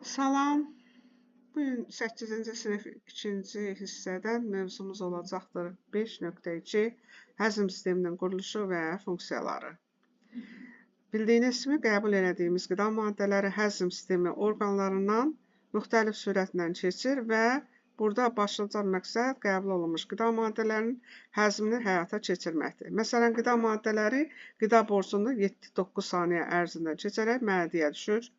Salam. Bugün 8-ci sinif 2-ci hissədən mövzumuz olacaqdır 5.2 həzm sisteminin quruluşu və funksiyaları. Bildiyiniz kimi qəbul etdiyimiz qida maddələri həzm sistemi orqanlarından müxtəlif sürətlə keçir və burada başlıca məqsəd qəbul olunmuş qida maddələrinin həzmini həyata keçirməkdir. Məsələn, qida maddələri qida borusunda 7-9 saniyə ərzində keçərək mədəyə düşür.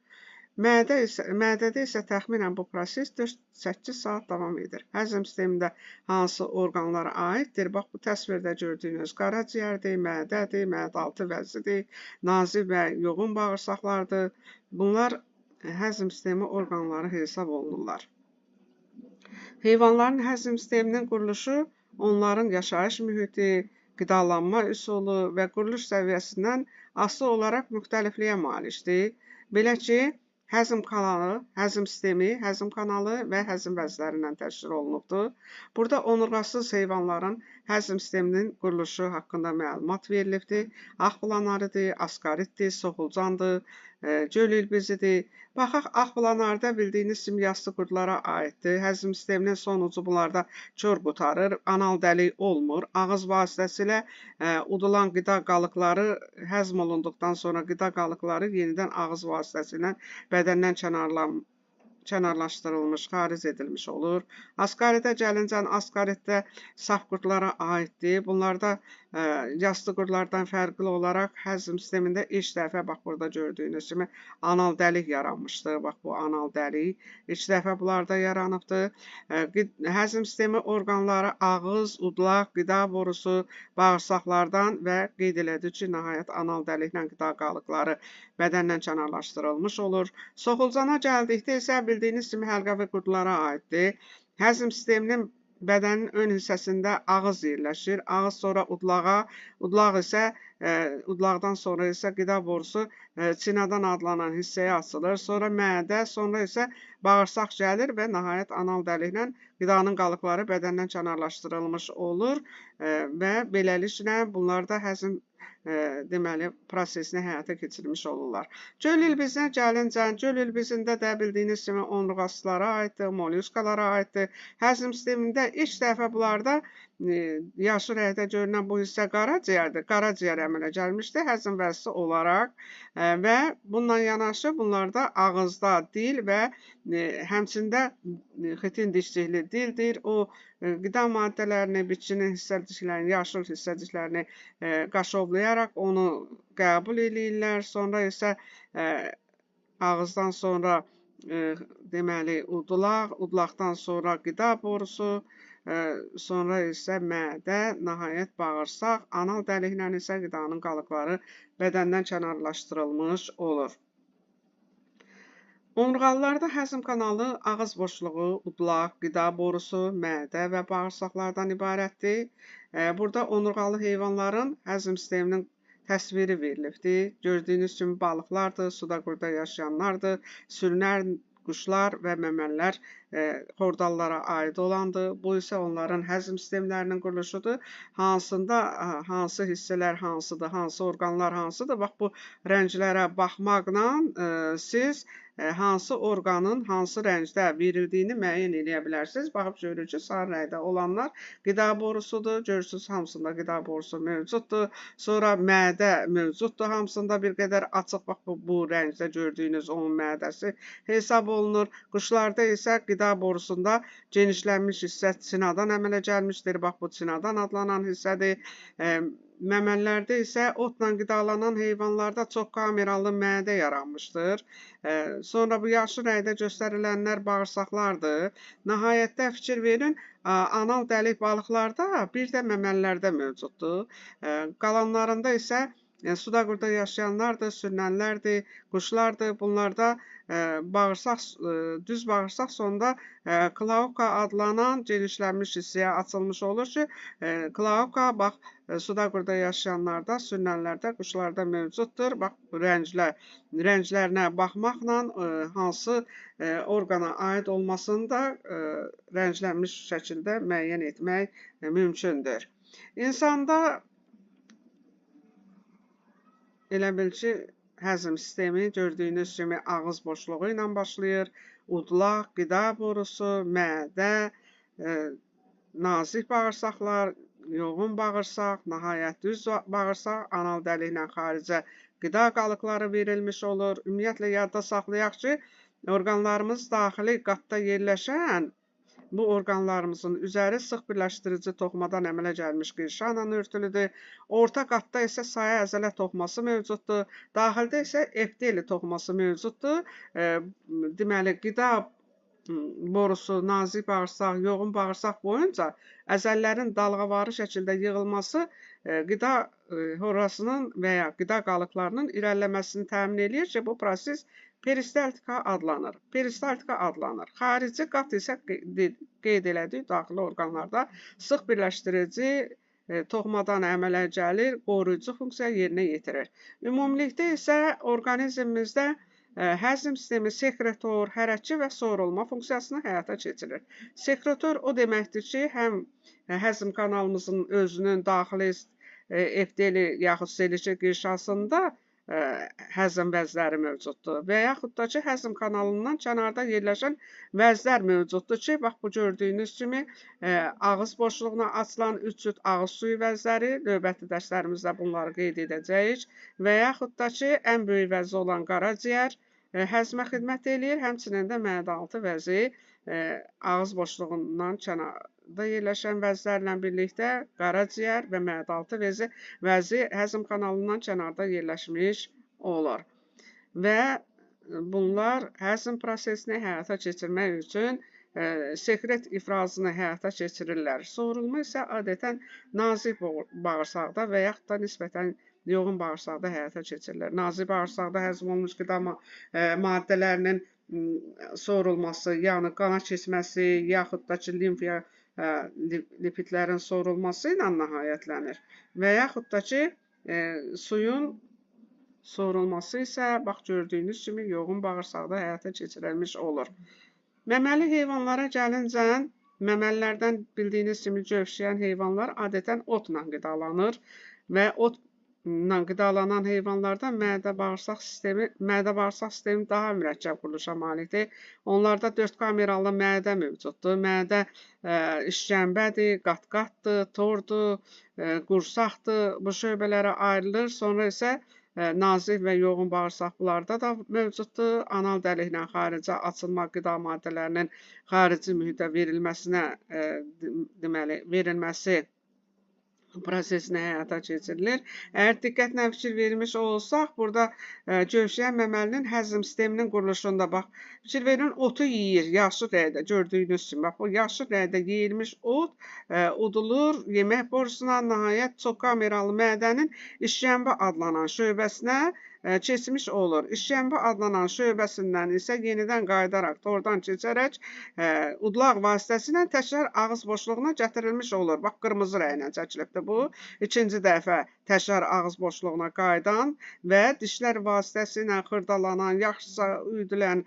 Mədədə isə təxminən bu proses 4-8 saat davam edir. Həzm sistemində hansı orqanlara aiddir? Bax, bu təsvirdə gördüyünüz qaraciyərdir, mədədir, mədəaltı vəzidir, nazik və yoğun bağırsaqlardır. Bunlar həzm sistemi orqanları hesab olunurlar. Heyvanların həzm sisteminin quruluşu onların yaşayış mühiti, qidalanma üsulu və quruluş səviyyəsindən asılı olaraq müxtəlifliyə malikdir. Belə ki, həzm kanalı, həzm sistemi, həzm kanalı və həzm vəzlərindən təşkil olunubdur. Burada onurğasız heyvanların həzm sisteminin quruluşu haqqında məlumat verilibdir. Ağ planarıdır, askaritdir, soxulcandır, göl ilbizidir. Baxaq, ağ planarda bildiyiniz kimi yastı qurdlara aiddir. Həzm sisteminin son ucu bunlarda kör qutarır, anal dəlik olmur. Ağız vasitəsilə udulan qida qalıqları həzm olunduqdan sonra qida qalıqları yenidən ağız vasitəsilə bədəndən kənarlaşdırılmış, xaric edilmiş olur. Askaritə gəlincə, askaritdə saf qurdlara aiddir. Bunlarda yastı qurdlardan fərqli olaraq həzm sistemində ilk dəfə, bax burada gördüyünüz kimi anal dəlik yaranmışdır. Bax bu anal dəlik ilk dəfə bunlarda yaranıbdır. Həzm sistemi orqanları ağız, udlaq, qida borusu, bağırsaqlardan və qeyd elədik ki, nəhayət anal dəliklə qida qalıqları bədəndən kənarlaşdırılmış olur. Soxulcana gəldikdə isə bildiyiniz kimi həlqəvi qurdlara aiddir. Həzm sisteminin bədənin ön hissəsində ağız yerləşir. Ağız sonra udlağa, udlaqdan sonra isə qida borusu çinadan adlanan hissəyə açılır. Sonra mədə, sonra isə bağırsaq gəlir və nəhayət anal dəliklə qidanın qalıqları bədəndən kənarlaşdırılmış olur və beləliklə bunlar da həzm deməli prosesini həyata keçirmiş olurlar. Göl ilbizinə gəlincə, göl ilbizində də bildiyiniz kimi onurğasızlara aiddir, mollyuskalara aiddir. Həzm sistemində ilk dəfə bunlarda yaşıl rəngdə görünən bu hissə qaraciyərdir. Qaraciyər əmələ gəlmişdir həzm vəzisi olaraq və bununla yanaşı bunlarda ağızda dil və həmçində xitin dişlikli dildir. O qida maddələrini, bitkinin hissəciklərini, yaşıl hissəciklərini qaşovlayaraq onu qəbul edirlər. Sonra isə ağızdan sonra deməli udulaq, udulaqdan sonra qida borusu, sonra isə mədə, nəhayət bağırsaq, anal dəliklə isə qidanın qalıqları bədəndən kənarlaşdırılmış olur. Onurğalılarda həzm kanalı ağız boşluğu, udlaq, qida borusu, mədə və bağırsaqlardan ibarətdir. Burada onurğalı heyvanların həzm sisteminin təsviri verilibdir. Gördüyünüz kimi balıqlardır, suda qurda yaşayanlardır, sürünər, quşlar və məməllər xordallara aid olandır. Bu isə onların həzm sistemlərinin quruluşudur. Hansında hansı hissələr hansıdır, hansı orqanlar hansıdır? Bax bu rənglərə baxmaqla siz hansı orqanın hansı rəngdə verildiyini müəyyən edə bilərsiniz. Baxıb görürük ki, sarı rəngdə olanlar qida borusudur. Görürsünüz, hamısında qida borusu mövcuddur. Sonra mədə mövcuddur. Hamısında bir qədər açıq, bax bu rəngdə gördüyünüz onun mədəsi hesab olunur. Quşlarda isə qida borusunda genişlənmiş hissə çinadan əmələ gəlmişdir. Bax bu çinadan adlanan hissədir. Məməllərdə isə otla qidalanan heyvanlarda çox kameralı mədə yaranmışdır. Sonra bu yaşıl rəngdə göstərilənlər bağırsaqlardır. Nəhayətdə fikir verin, anal dəlik balıqlarda bir də məməllərdə mövcuddur. Qalanlarında isə suda qurda yaşayanlardır, sürünənlərdir, quşlardır. Bunlarda düz bağırsaq sonunda klauka adlanan genişlənmiş hissəyə açılmış olur ki, klauka bax suda qurda yaşayanlarda, sürünənlərdə, quşlarda mövcuddur. Bax rənglərinə baxmaqla hansı orqana aid olmasını da rənglənmiş şəkildə müəyyən etmək mümkündür. İnsanda elə bil ki, həzm sistemi gördüyünüz kimi ağız boşluğu ilə başlayır. Udlaq, qida borusu, mədə, nazik bağırsaqlar, yoğun bağırsaq, nəhayət düz bağırsaq, anal dəliklə xaricə qida qalıqları verilmiş olur. Ümumiyyətlə, yadda saxlayaq ki, orqanlarımız daxili qatda yerləşən bu orqanlarımızın üzəri sıx birləşdirici toxumadan əmələ gəlmiş qirşanla örtülüdür. Orta qatda isə saya əzələ toxuması mövcuddur. Daxildə isə epiteli toxuması mövcuddur. Deməli, qida borusu, nazik bağırsaq, yoğun bağırsaq boyunca əzəllərin dalğavarı şəkildə yığılması qida horasının və ya qida qalıqlarının irəliləməsini təmin edir ki, bu proses peristaltika adlanır. Peristaltika adlanır. Xarici qat isə qeyd elədik, daxili orqanlarda sıx birləşdirici toxumadan əmələ gəlir, qoruyucu funksiya yerinə yetirir. Ümumilikdə isə orqanizmimizdə həzm sistemi sekretor, hərəkçi və soyulma funksiyasını həyata keçirir. Sekretor o deməkdir ki, həm həzm kanalımızın özünün daxili epiteli yaxud selişi qirşasında həzm vəzləri mövcuddur və yaxud da ki, həzm kanalından kənarda yerləşən vəzlər mövcuddur ki, bax bu gördüyünüz kimi ağız boşluğuna açılan 3 cüt ağız suyu vəzləri, növbəti dərslərimizdə bunları qeyd edəcəyik və yaxud da ki, ən böyük vəzi olan qaraciyər həzmə xidmət eləyir, həmçinin də mədə-altı vəzi ağız boşluğundan kənarda yerləşən vəzlərlə birlikdə qaraciyər və mədə-altı vəzi həzm kanalından kənarda yerləşmiş olur. Və bunlar həzm prosesini həyata keçirmək üçün sekret ifrazını həyata keçirirlər. Soyulma isə adətən nazik bağırsaqda və yaxud da nisbətən yoğun bağırsaqda həyata keçirilir. Nazik bağırsaqda həzm olunmuş qida maddələrinin soyulması, yəni qana keçməsi, yaxud da ki, limfiya lipidlərin soyulması ilə nəhayətlənir. Və yaxud da ki, suyun soyulması isə, bax gördüyünüz kimi, yoğun bağırsaqda həyata keçirilmiş olur. Məməli heyvanlara gəlincə, məməlilərdən bildiyiniz kimi cövşəyən heyvanlar adətən otla qidalanır və otla qidalanan heyvanlarda mədə-bağırsaq sistemi daha mürəkkəb quruluşa malikdir. Onlarda 4 kameralı mədə mövcuddur. Mədə işkəmbədir, qat-qatdır, tordur, qursaqdır. Bu şöbələrə ayrılır. Sonra isə nazik və yoğun bağırsaqlarda da mövcuddur. Anal dəliklə xaricə açılma qida maddələrinin xarici mühitə verilməsi prosesinə həyata keçirilir. Əgər diqqətlə fikir vermiş olsaq, burada cövşəyən məməlinin həzm sisteminin quruluşunda bax, fikir verin, otu yeyir, yaşıl rəydə gördüyünüz kimi. Bax, bu yaşıl rəydə yeyilmiş ot udulur, yemək borusuna, nəhayət çox kameralı mədənin işkəmbə adlanan şöbəsinə keçmiş olur. İşkəmbə adlanan şöbəsindən isə yenidən qayıdaraq, tordan keçərək udlaq vasitəsilə təkrar ağız boşluğuna gətirilmiş olur. Bax, qırmızı rəylə çəkilibdir bu. İkinci dəfə təkrar ağız boşluğuna qayıdan və dişlər vasitəsilə xırdalanan, yaxşıca üyüdülən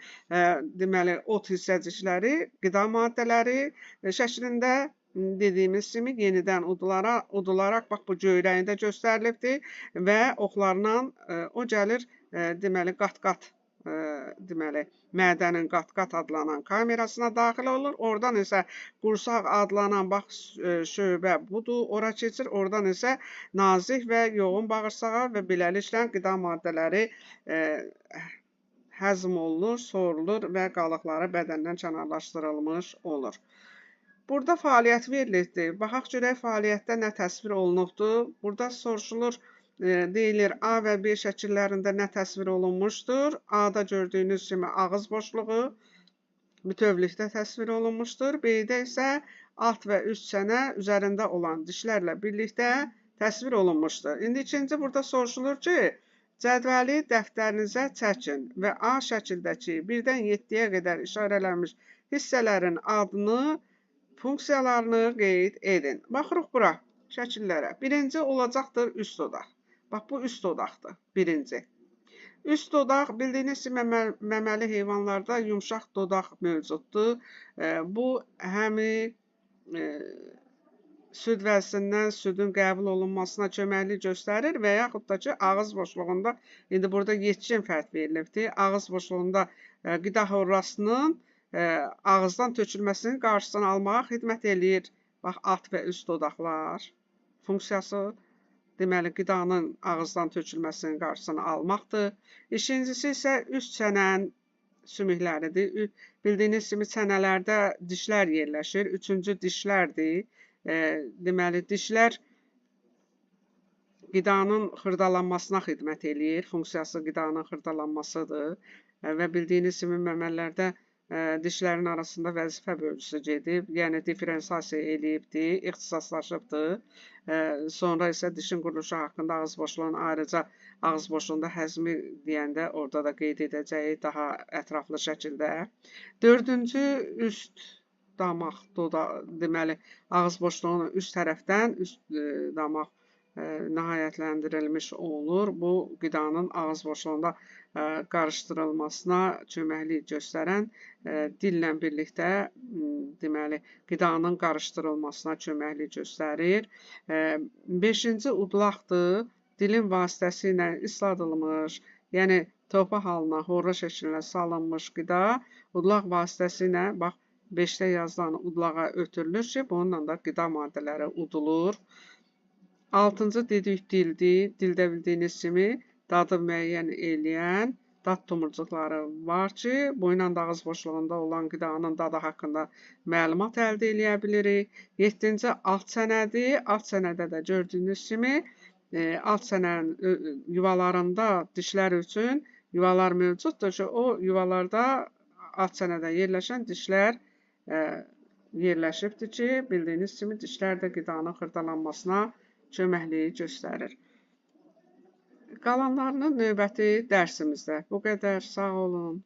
deməli, ot hissəcikləri, qida maddələri şəklində dediyimiz kimi yenidən udularaq bax bu göyrəyində göstərilibdir və oxlarla o gəlir deməli qat-qat deməli mədənin qat-qat adlanan kamerasına daxil olur. Oradan isə qursaq adlanan bax şöbə budur, ora keçir. Oradan isə nazik və yoğun bağırsağa və beləliklə qida maddələri həzm olunur, soyulur və qalıqları bədəndən kənarlaşdırılmış olur. Burada fəaliyyət verilibdir. Baxaq görək fəaliyyətdə nə təsvir olunubdur. Burada soruşulur, deyilir A və B şəkillərində nə təsvir olunmuşdur. A-da gördüyünüz kimi ağız boşluğu bütövlükdə təsvir olunmuşdur. B-də isə alt və üst çənə üzərində olan dişlərlə birlikdə təsvir olunmuşdur. İndi ikinci burada soruşulur ki, cədvəli dəftərinizə çəkin və A şəkildəki 1-dən 7-yə qədər işarələnmiş hissələrin adını, funksiyalarını qeyd edin. Baxırıq bura, şəkillərə. Birinci olacaqdır üst dodaq. Bax, bu üst dodaqdır, birinci. Üst dodaq, bildiyiniz kimi məməli heyvanlarda yumşaq dodaq mövcuddur. Bu, həmi süd vəzindən südün qəbul olunmasına köməklik göstərir və yaxud da ki, ağız boşluğunda, indi burada yetkin fərq verilibdir. Ağız boşluğunda qida horrasının ağızdan tökülməsinin qarşısını almağa xidmət eləyir. Bax, alt və üst dodaqlar funksiyası, deməli, qidanın ağızdan tökülməsinin qarşısını almaqdır. İkincisi isə üst çənənin sümükləridir. Bildiyiniz kimi çənələrdə dişlər yerləşir. Üçüncü dişlərdir. Deməli, dişlər qidanın xırdalanmasına xidmət eləyir. Funksiyası qidanın xırdalanmasıdır. Və bildiyiniz kimi məməlilərdə dişlərin arasında vəzifə bölgüsü gedib, yəni diferensiyasiya eləyibdir, ixtisaslaşıbdır. Sonra isə dişin quruluşu haqqında ağız boşluğunun ayrıca ağız boşluğunda həzmi deyəndə orada da qeyd edəcəyik daha ətraflı şəkildə. Dördüncü, üst damaq, deməli, ağız boşluğunun üst tərəfdən üst damaq nəhayətləndirilmiş olur. Bu, qidanın ağız boşluğunda qarışdırılmasına köməklik göstərən dillə birlikdə, deməli, qidanın qarışdırılmasına köməklik göstərir. Beşinci udlaqdır. Dilin vasitəsilə isladılmış, yəni topa halına, horra şəklinə salınmış qida udlaq vasitəsilə, bax, 5-də yazılan udlağa ötürülür ki, bununla da qida maddələri udulur. 6-cı didik dildir. Dildə bildiyiniz kimi dadı müəyyən eləyən dad tomurcuqları var ki, bu ilə də ağız boşluğunda olan qidanın dadı haqqında məlumat əldə eləyə bilirik. 7-ci alt çənədir. Alt çənədə də gördüyünüz kimi alt çənənin yuvalarında dişlər üçün yuvalar mövcuddur ki, o yuvalarda alt çənədə yerləşən dişlər yerləşibdir ki, bildiyiniz kimi dişlər də qidanın xırdalanmasına köməkliyi göstərir. Qalanlarının növbəti dərsimizdə. Bu qədər, sağ olun.